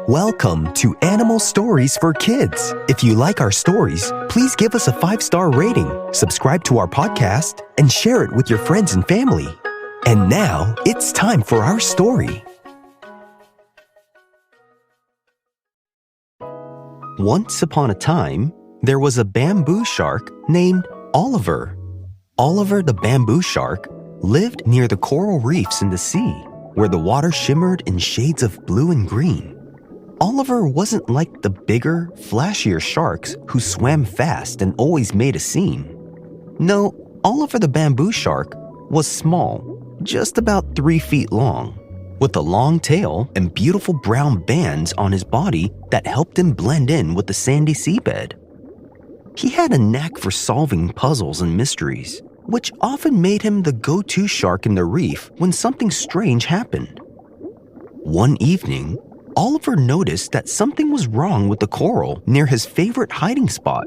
Welcome to Animal Stories for Kids. If you like our stories, please give us a 5-star rating, subscribe to our podcast, and share it with your friends and family. And now, it's time for our story. Once upon a time, there was a bamboo shark named Oliver. Oliver the bamboo shark lived near the coral reefs in the sea, where the water shimmered in shades of blue and green. Oliver wasn't like the bigger, flashier sharks who swam fast and always made a scene. No, Oliver the bamboo shark was small, just about 3 feet long, with a long tail and beautiful brown bands on his body that helped him blend in with the sandy seabed. He had a knack for solving puzzles and mysteries, which often made him the go-to shark in the reef when something strange happened. One evening, Oliver noticed that something was wrong with the coral near his favorite hiding spot.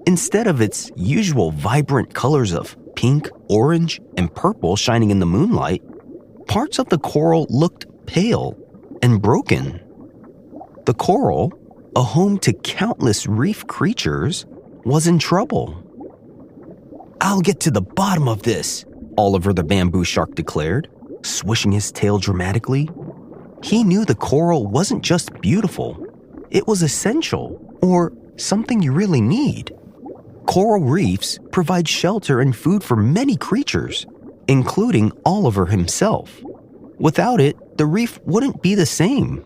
Instead of its usual vibrant colors of pink, orange, and purple shining in the moonlight, parts of the coral looked pale and broken. The coral, a home to countless reef creatures, was in trouble. "I'll get to the bottom of this," Oliver the bamboo shark declared, swishing his tail dramatically. He knew the coral wasn't just beautiful, it was essential, or something you really need. Coral reefs provide shelter and food for many creatures, including Oliver himself. Without it, the reef wouldn't be the same.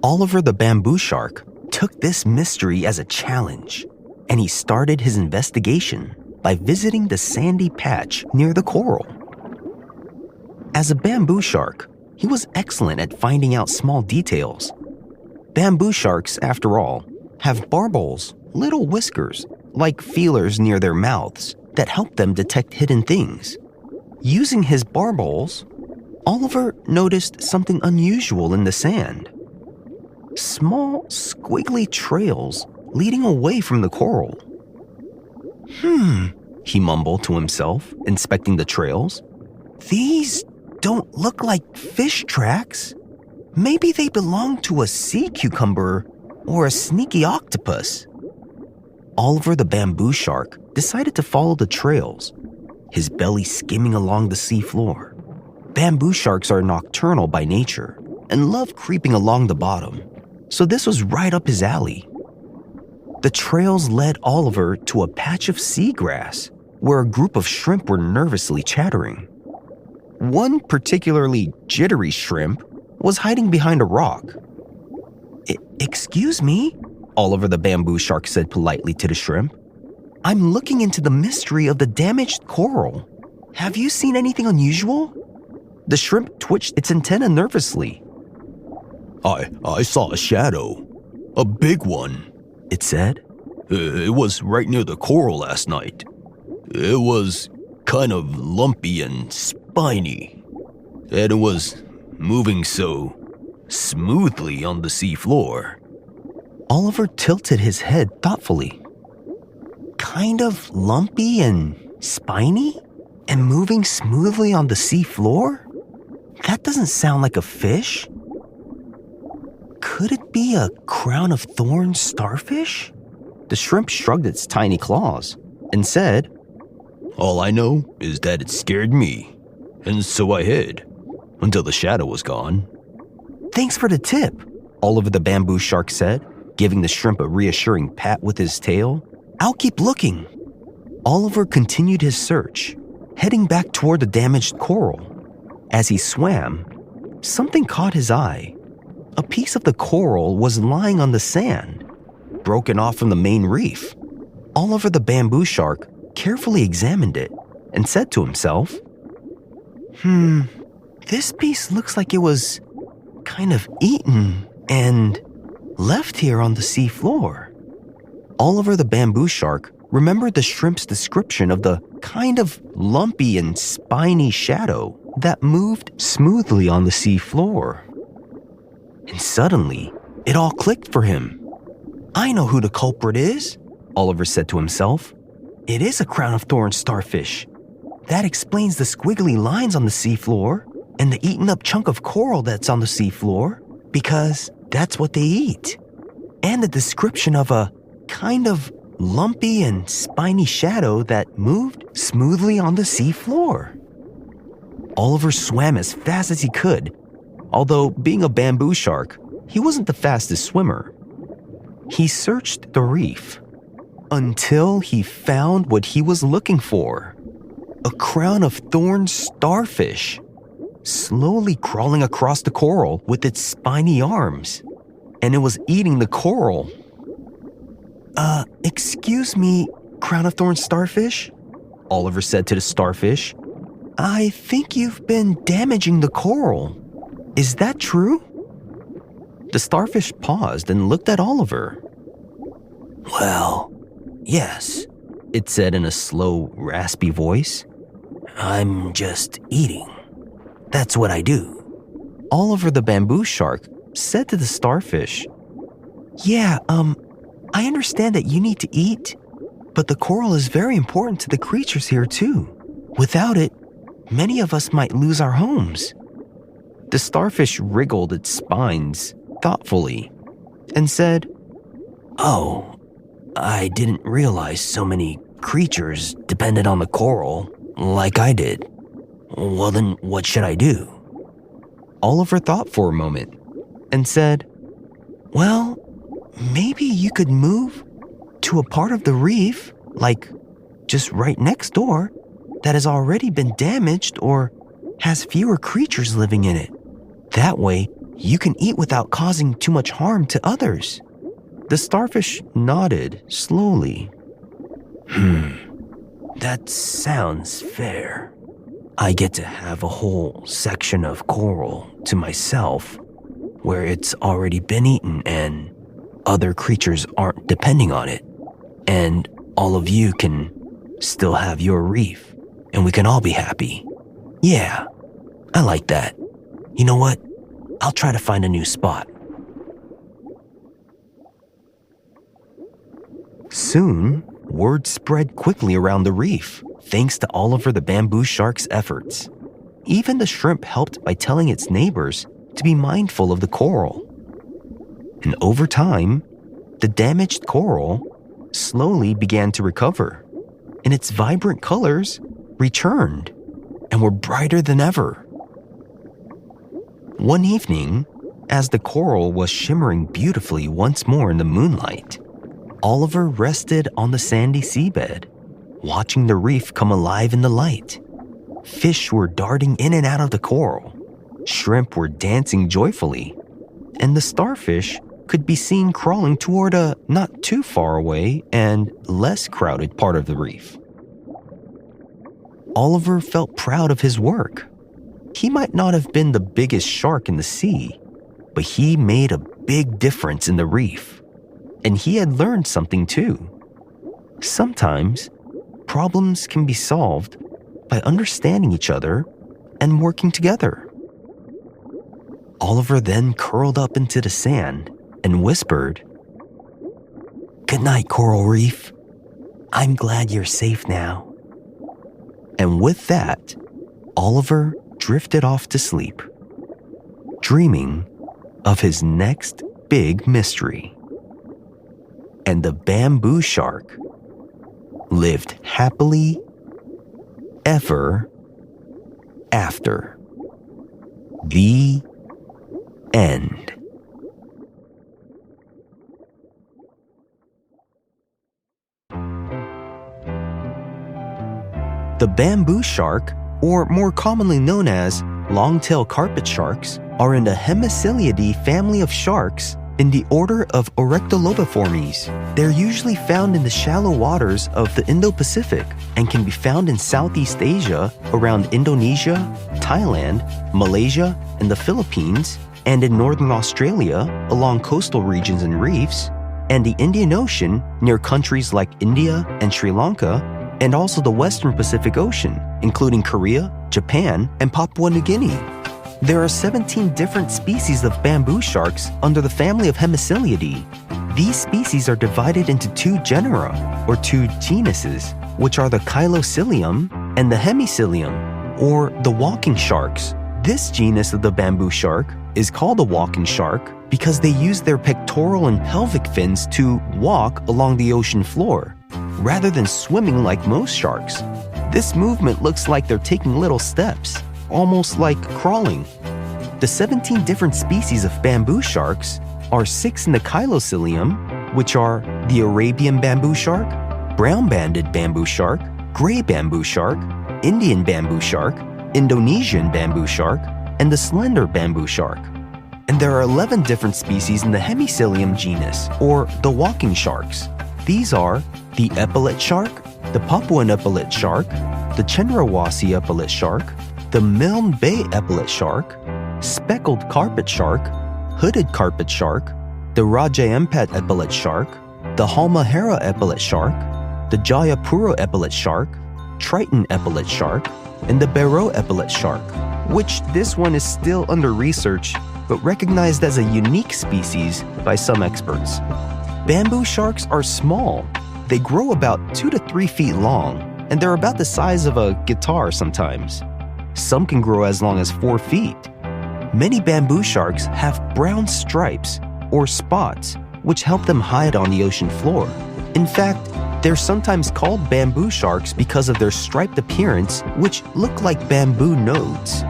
Oliver the bamboo shark took this mystery as a challenge, and he started his investigation by visiting the sandy patch near the coral. As a bamboo shark, he was excellent at finding out small details. Bamboo sharks, after all, have barbels, little whiskers, like feelers near their mouths, that help them detect hidden things. Using his barbels, Oliver noticed something unusual in the sand. Small, squiggly trails leading away from the coral. He mumbled to himself, inspecting the trails. "These don't look like fish tracks. Maybe they belong to a sea cucumber or a sneaky octopus." Oliver the bamboo shark decided to follow the trails, his belly skimming along the seafloor. Bamboo sharks are nocturnal by nature and love creeping along the bottom, so this was right up his alley. The trails led Oliver to a patch of seagrass where a group of shrimp were nervously chattering. One particularly jittery shrimp was hiding behind a rock. "Excuse me?" Oliver the bamboo shark said politely to the shrimp. "I'm looking into the mystery of the damaged coral. Have you seen anything unusual?" The shrimp twitched its antenna nervously. I saw a shadow. A big one," it said. It was right near the coral last night. It was kind of lumpy and spiny. And it was moving so smoothly on the seafloor." Oliver tilted his head thoughtfully. "Kind of lumpy and spiny? And moving smoothly on the seafloor? That doesn't sound like a fish. Could it be a crown of thorns starfish?" The shrimp shrugged its tiny claws and said, "All I know is that it scared me, and so I hid until the shadow was gone." "Thanks for the tip," Oliver the bamboo shark said, giving the shrimp a reassuring pat with his tail. "I'll keep looking." Oliver continued his search, heading back toward the damaged coral. As he swam, something caught his eye. A piece of the coral was lying on the sand, broken off from the main reef. Oliver the bamboo shark carefully examined it and said to himself, "This piece looks like it was kind of eaten and left here on the seafloor." Oliver the bamboo shark remembered the shrimp's description of the kind of lumpy and spiny shadow that moved smoothly on the seafloor. And suddenly, it all clicked for him. "I know who the culprit is," Oliver said to himself. "It is a crown of thorns starfish. That explains the squiggly lines on the seafloor and the eaten-up chunk of coral that's on the seafloor. because that's what they eat. And a description of a kind of lumpy and spiny shadow that moved smoothly on the sea floor. Oliver swam as fast as he could, although being a bamboo shark, he wasn't the fastest swimmer. He searched the reef until he found what he was looking for. A crown of thorn starfish, slowly crawling across the coral with its spiny arms, and it was eating the coral. Excuse me, crown of thorn starfish? Oliver said to the starfish. I think you've been damaging the coral. Is that true? The starfish paused and looked at Oliver. Well, yes, it said in a slow, raspy voice. I'm just eating. That's what I do. Oliver the bamboo shark said to the starfish, Yeah, I understand that you need to eat, but the coral is very important to the creatures here too. Without it, many of us might lose our homes. The starfish wriggled its spines thoughtfully and said, Oh, I didn't realize so many creatures depended on the coral like I did. Well then, what should I do? Oliver thought for a moment and said, Well, maybe you could move to a part of the reef, like just right next door, that has already been damaged or has fewer creatures living in it. That way, you can eat without causing too much harm to others. The starfish nodded slowly. That sounds fair. I get to have a whole section of coral to myself where it's already been eaten and other creatures aren't depending on it. And all of you can still have your reef and we can all be happy. Yeah, I like that. You know what? I'll try to find a new spot. Soon, word spread quickly around the reef, thanks to Oliver the bamboo shark's efforts. Even the shrimp helped by telling its neighbors to be mindful of the coral. And over time, the damaged coral slowly began to recover, and its vibrant colors returned and were brighter than ever. One evening, as the coral was shimmering beautifully once more in the moonlight, Oliver rested on the sandy seabed, watching the reef come alive in the light. Fish were darting in and out of the coral, shrimp were dancing joyfully, and the starfish could be seen crawling toward a not too far away and less crowded part of the reef. Oliver felt proud of his work. He might not have been the biggest shark in the sea, but he made a big difference in the reef. And he had learned something too. Sometimes, problems can be solved by understanding each other and working together. Oliver then curled up into the sand and whispered, Good night, Coral Reef. I'm glad you're safe now. And with that, Oliver drifted off to sleep, dreaming of his next big mystery. And the bamboo shark lived happily ever after. The end. The bamboo shark, or more commonly known as long-tail carpet sharks, are in the Hemicilidae family of sharks in the order of Orectolobiformes. They're usually found in the shallow waters of the Indo-Pacific and can be found in Southeast Asia around Indonesia, Thailand, Malaysia, and the Philippines, and in northern Australia along coastal regions and reefs, and the Indian Ocean near countries like India and Sri Lanka, and also the Western Pacific Ocean, including Korea, Japan, and Papua New Guinea. There are 17 different species of bamboo sharks under the family of Hemicilidae. These species are divided into two genera, or two genuses, which are the Chilocilium and the Hemicilium, or the walking sharks. This genus of the bamboo shark is called a walking shark because they use their pectoral and pelvic fins to walk along the ocean floor, rather than swimming like most sharks. This movement looks like they're taking little steps, almost like crawling. The 17 different species of bamboo sharks are 6 in the Chilocilium, which are the Arabian bamboo shark, brown-banded bamboo shark, gray bamboo shark, Indian bamboo shark, Indonesian bamboo shark, and the slender bamboo shark. And there are 11 different species in the Hemicilium genus, or the walking sharks. These are the epaulet shark, the Papuan epaulet shark, the Cendrawasih epaulet shark, the Milne Bay epaulet shark, speckled carpet shark, hooded carpet shark, the Rajaampat epaulet shark, the Halmahera epaulet shark, the Jayapura epaulet shark, Triton epaulet shark, and the Barrow epaulet shark, which this one is still under research but recognized as a unique species by some experts. Bamboo sharks are small. They grow about 2 to 3 feet long, and they're about the size of a guitar sometimes. Some can grow as long as 4 feet. Many bamboo sharks have brown stripes or spots, which help them hide on the ocean floor. In fact, they're sometimes called bamboo sharks because of their striped appearance, which look like bamboo nodes.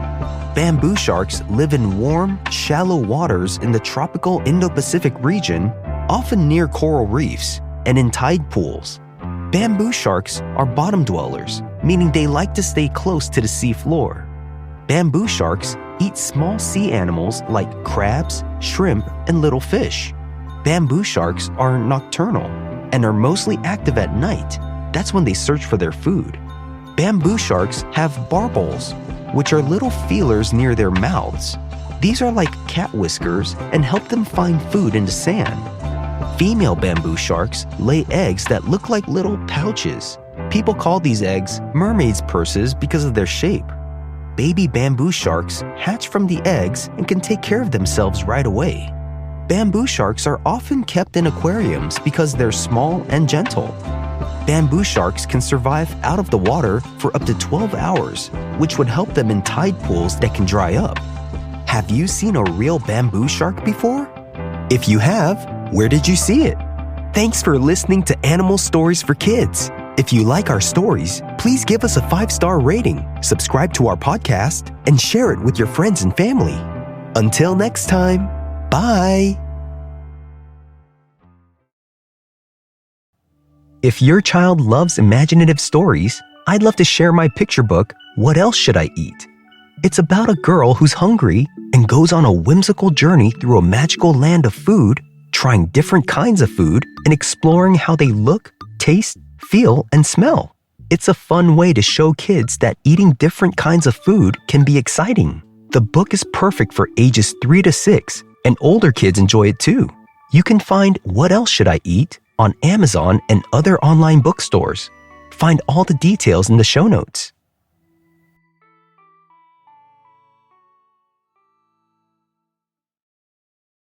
Bamboo sharks live in warm, shallow waters in the tropical Indo-Pacific region, often near coral reefs and in tide pools. Bamboo sharks are bottom dwellers, meaning they like to stay close to the sea floor. Bamboo sharks eat small sea animals like crabs, shrimp, and little fish. Bamboo sharks are nocturnal and are mostly active at night. That's when they search for their food. Bamboo sharks have barballs, which are little feelers near their mouths. These are like cat whiskers and help them find food in the sand. Female bamboo sharks lay eggs that look like little pouches. People call these eggs mermaid's purses because of their shape. Baby bamboo sharks hatch from the eggs and can take care of themselves right away. Bamboo sharks are often kept in aquariums because they're small and gentle. Bamboo sharks can survive out of the water for up to 12 hours, which would help them in tide pools that can dry up. Have you seen a real bamboo shark before? If you have, where did you see it? Thanks for listening to Animal Stories for Kids. If you like our stories, please give us a 5-star rating, subscribe to our podcast, and share it with your friends and family. Until next time, bye! If your child loves imaginative stories, I'd love to share my picture book, What Else Should I Eat? It's about a girl who's hungry and goes on a whimsical journey through a magical land of food, trying different kinds of food and exploring how they look, taste, feel, and smell. It's a fun way to show kids that eating different kinds of food can be exciting. The book is perfect for ages 3 to 6, and older kids enjoy it too. You can find What Else Should I Eat on Amazon and other online bookstores. Find all the details in the show notes.